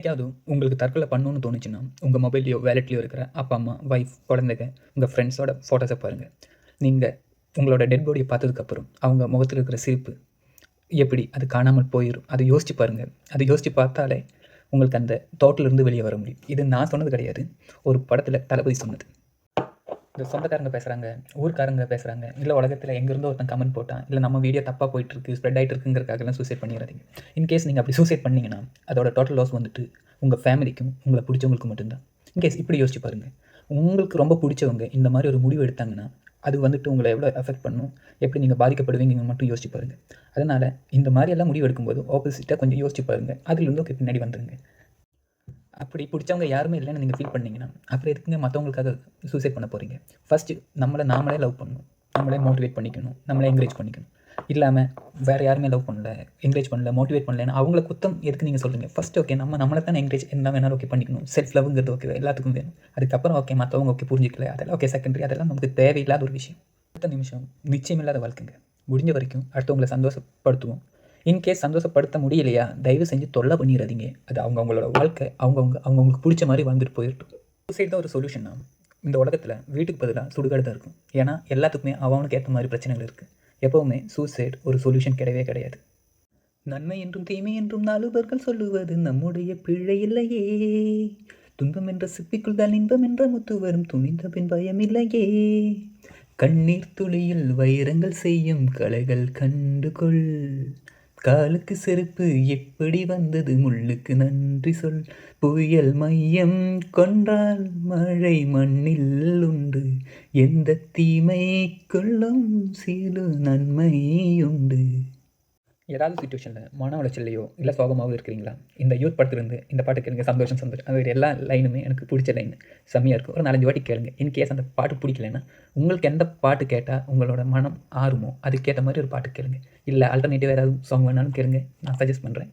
என்னைக்காவது உங்களுக்கு தற்கொலை பண்ணணும்னு தோணுச்சுன்னா, உங்க மொபைல்லயோ, வாலெட்லயோ இருக்கிற அப்பா, அம்மா, வைஃப், குழந்தைங்க, உங்க ஃப்ரெண்ட்ஸோட ஃபோட்டோஸ பாருங்க. நீங்க உங்களோட டெட் பாடிய பார்த்ததுக்கப்புறம், அவங்க முகத்துல இருக்கிற சிரிப்பு எப்படி அது காணாமல் போயிரும். அத யோசிச்சு பாருங்க. அத யோசிச்சு பார்த்தாலே, உங்களுக்கு அந்த தாட்ல இருந்து வெளிய வர முடியும். இது நான் சொன்னது கிடையாது. ஒரு படத்துல தளபதி சொன்னது. இந்த சொந்தக்காரங்க பேசுறாங்க, ஊர்க்காரங்க பேசுறாங்க, இல்ல உலகத்துல எங்கிருந்தோ ஒருத்தன் கமெண்ட் போட்டான், இல்ல நம்ம வீடியோ தப்பா போயிட்டுருக்கு, ஸ்ப்ரெட் ஆயிட்டு இருக்குங்கிறதுக்காகலாம் சூசைட் பண்ணிறாதீங்க. இன்கேஸ் நீங்க அப்படி சூசைட் பண்ணீங்கன்னா, அதோட டோட்டல் லாஸ் வந்துட்டு உங்க ஃபேமிலிக்கும், உங்கள புடிச்சவங்களுக்கும் மட்டும் தான். இன்கேஸ் இப்படி யோசிச்சு பாருங்க. உங்களுக்கு ரொம்ப புடிச்சவங்க இந்த மாரி ஒரு முடிவு எடுத்தாங்கன்னா, அது வந்துட்டு உங்கள எவ்வளோ அஃபெக்ட் பண்ணும், எப்படி நீங்க பாதிக்கப்படுவீங்கன்னு மட்டும் யோசிச்சு பாருங்க. அதனால இந்த மாரியெல்லாம் முடிவு எடுக்கும்போது, ஆப்போசிட்டா கொஞ்சம் யோசிச்சு பாருங்க. அதிலிருந்து பின்னாடி வந்துருங்க. அப்படி பிடிச்சவங்க யாருமே இல்லைன்னு நீங்க ஃபீல் பண்ணீங்கன்னா, அப்புறம் எதுக்குங்க மத்தவங்களுக்காக சூசைட் பண்ண போறீங்க? ஃபர்ஸ்ட்டு நம்மள நாமளே லவ் பண்ணணும். நம்மளே மோட்டிவேட் பண்ணிக்கணும். நம்மளே என்கரேஜ் பண்ணிக்கணும். இல்லாம வேற யாருமே லவ் பண்ணல, என்கரேஜ் பண்ணல, மோட்டிவேட் பண்ணலன்னு அவங்கள குத்தம் எதுக்கு நீங்க சொல்றீங்க? ஃபர்ஸ்ட் ஓகே நம்மள தானே என்கரேஜ் என்ன வேணாலும் ஓகே பண்ணிக்கணும். செல்ஃப் லவ்ங்கிறது ஓகே எல்லாத்துக்கும் வேணும். அதுக்கப்புறம் ஓகே மத்தவங்க ஓகே புரிஞ்சுக்கல. அதெல்லாம் ஓகே செகண்டரி. அதெல்லாம் நமக்கு தேவையில்லாத ஒரு விஷயம். அடுத்த நிமிஷம் நிச்சயமில்லாத வாழ்க்கைங்க. முடிஞ்ச வரைக்கும் அடுத்தவங்கள சந்தோஷப்படுத்துவோம். இன்கேஸ் சந்தோஷப்படுத்த முடியலையா, தயவு செஞ்சு தொல்ல பண்ணிறாதீங்க. அது அவங்கவங்களோட வாழ்க்கை. அவங்கவங்களுக்கு புடிச்ச மாரி வாழ்ந்துட்டு போயிரட்டும். சூசைட் தான் ஒரு சொல்யூஷன்னா, இந்த உலகத்துல வீட்டுக்கு பதிலா சுடுகாடு தான் இருக்கும். ஏன்னா, எல்லாத்துக்குமே அவனுக்கு ஏத்த மாரி பிரச்சனைகள் இருக்கு. எப்பவுமே சூசைட் ஒரு சொல்யூஷன் கிடையவே கிடையாது. நன்மை என்றும் தீமை என்றும் நாலுபர்கள் சொல்லுவது நம்முடைய பிழை இல்லையே. துன்பம் என்ற சிப்பிக்குள் தான் இன்பம் என்ற முத்து வரும் துணிந்த பின் பயமில்லையே. கண்ணீர் துளியில் வைரங்கள் செய்யும் கலைகள் கண்டுகொள். காலுக்கு செருப்பு எப்படி வந்தது முள்ளுக்கு நன்றி சொல். புயல் மையம் கொன்றால் மழை மண்ணில் உண்டு. எந்த தீமைக்குள்ளும் சிறு நன்மை உண்டு. ஏதாவது சிச்சுவேஷனில் மன உளைச்சல்லையோ இல்லை சோகமாகவோ இருக்கிறீங்களா? இந்த யூத் படத்துலேருந்து இந்த பாட்டு கேளுங்க. சந்தோஷம் சந்தோஷம் அது எல்லா லைனுமே எனக்கு பிடிச்ச லைன் செம்மையாக இருக்கும். ஒரு 4-5 வாட்டி கேளுங்க. இன்கேஸ் அந்த பாட்டு பிடிக்கலன்னா, உங்களுக்கு எந்த பாட்டு கேட்டால் உங்களோட மனம் ஆறுமோ அதுக்கேற்ற மாதிரி ஒரு பாட்டு கேளுங்க. இல்லை ஆல்டர்னேட்டிவ் ஏதாவது சாங் வேணாலும் கேளுங்க. நான் சஜஸ்ட் பண்ணுறேன்.